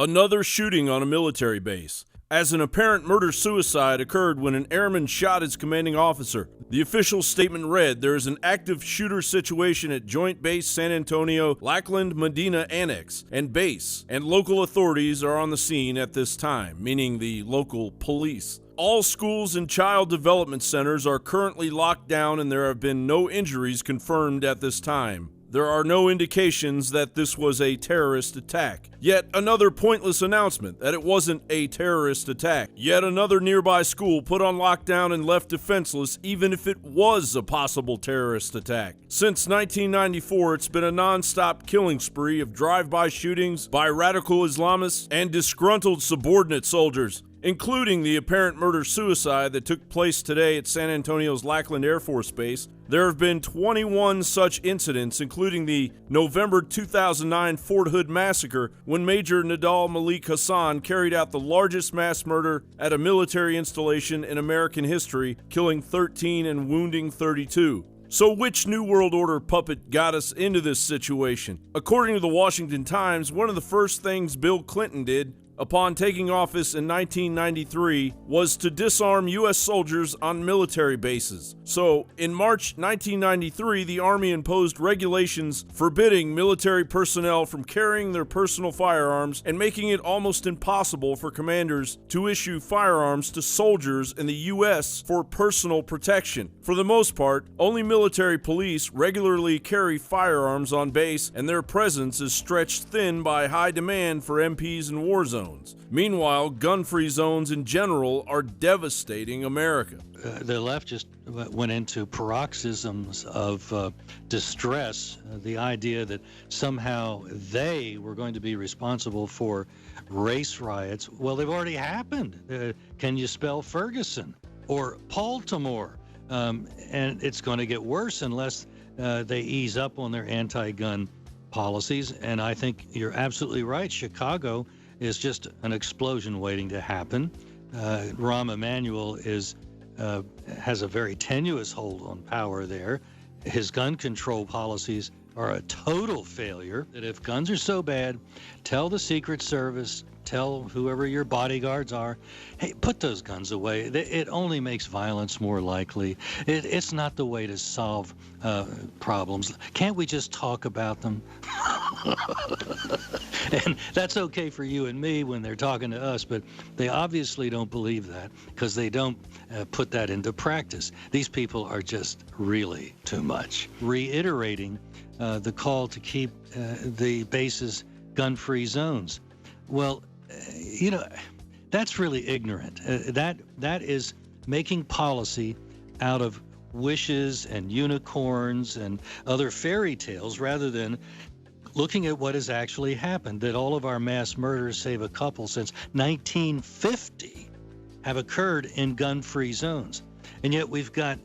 Another shooting on a military base, as an apparent murder-suicide occurred when an airman shot his commanding officer. The official statement read, "There is an active shooter situation at Joint Base San Antonio, Lackland, Medina Annex, and base, and local authorities are on the scene at this time," meaning the local police. All schools and child development centers are currently locked down and there have been no injuries confirmed at this time. There are no indications that this was a terrorist attack. Yet another pointless announcement that it wasn't a terrorist attack. Yet another nearby school put on lockdown and left defenseless even if it was a possible terrorist attack. Since 1994, it's been a non-stop killing spree of drive-by shootings by radical Islamists and disgruntled subordinate soldiers, including the apparent murder-suicide that took place today at San Antonio's Lackland Air Force Base. There have been 21 such incidents, including the November 2009 Fort Hood massacre, when Major Nadal Malik Hassan carried out the largest mass murder at a military installation in American history, killing 13 and wounding 32. So which New World Order puppet got us into this situation? According to the Washington Times, one of the first things Bill Clinton did upon taking office in 1993 was to disarm U.S. soldiers on military bases. So, in March 1993, the Army imposed regulations forbidding military personnel from carrying their personal firearms and making it almost impossible for commanders to issue firearms to soldiers in the U.S. for personal protection. For the most part, only military police regularly carry firearms on base, and their presence is stretched thin by high demand for MPs in war zones. Meanwhile, gun-free zones in general are devastating America. The left just went into paroxysms of distress, the idea that somehow they were going to be responsible for race riots. Well, they've already happened. Can you spell Ferguson or Baltimore? And it's going to get worse unless they ease up on their anti-gun policies. And I think you're absolutely right. Chicago is just an explosion waiting to happen. Rahm Emanuel has a very tenuous hold on power there. His gun control policies are a total failure. That if guns are so bad, tell the Secret Service, tell whoever your bodyguards are, hey, put those guns away. It only makes violence more likely. It's not the way to solve problems. Can't we just talk about them? And that's okay for you and me when they're talking to us, but they obviously don't believe that because they don't put that into practice. These people are just really too much. Reiterating the call to keep the bases gun-free zones. Well, that's really ignorant. That is making policy out of wishes and unicorns and other fairy tales rather than looking at what has actually happened, that all of our mass murders, save a couple since 1950, have occurred in gun-free zones. And yet we've got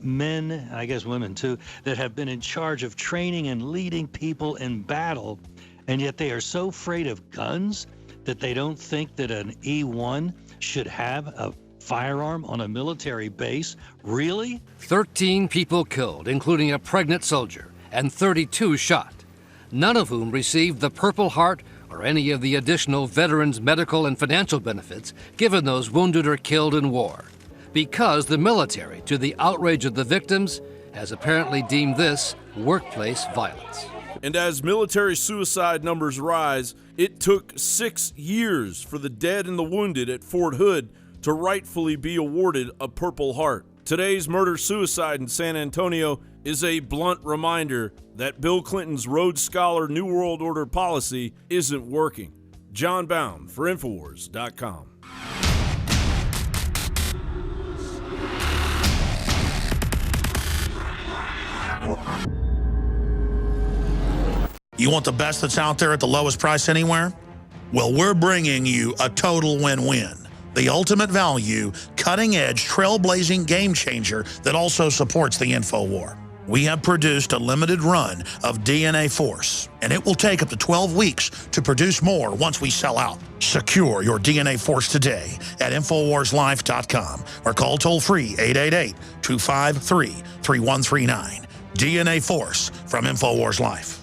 men, I guess women too, that have been in charge of training and leading people in battle, and yet they are so afraid of guns that they don't think that an E1 should have a firearm on a military base. Really? 13 people killed, including a pregnant soldier, and 32 shot, none of whom received the Purple Heart or any of the additional veterans' medical and financial benefits given those wounded or killed in war, because the military, to the outrage of the victims, has apparently deemed this workplace violence. And as military suicide numbers rise, it took 6 years for the dead and the wounded at Fort Hood to rightfully be awarded a Purple Heart. Today's murder-suicide in San Antonio is a blunt reminder that Bill Clinton's Rhodes Scholar New World Order policy isn't working. John Bound for Infowars.com. You want the best that's out there at the lowest price anywhere? Well, we're bringing you a total win-win. The ultimate value, cutting-edge, trailblazing game changer that also supports the InfoWar. We have produced a limited run of DNA Force, and it will take up to 12 weeks to produce more once we sell out. Secure your DNA Force today at InfoWarsLife.com or call toll-free 888-253-3139. DNA Force from InfoWars Life.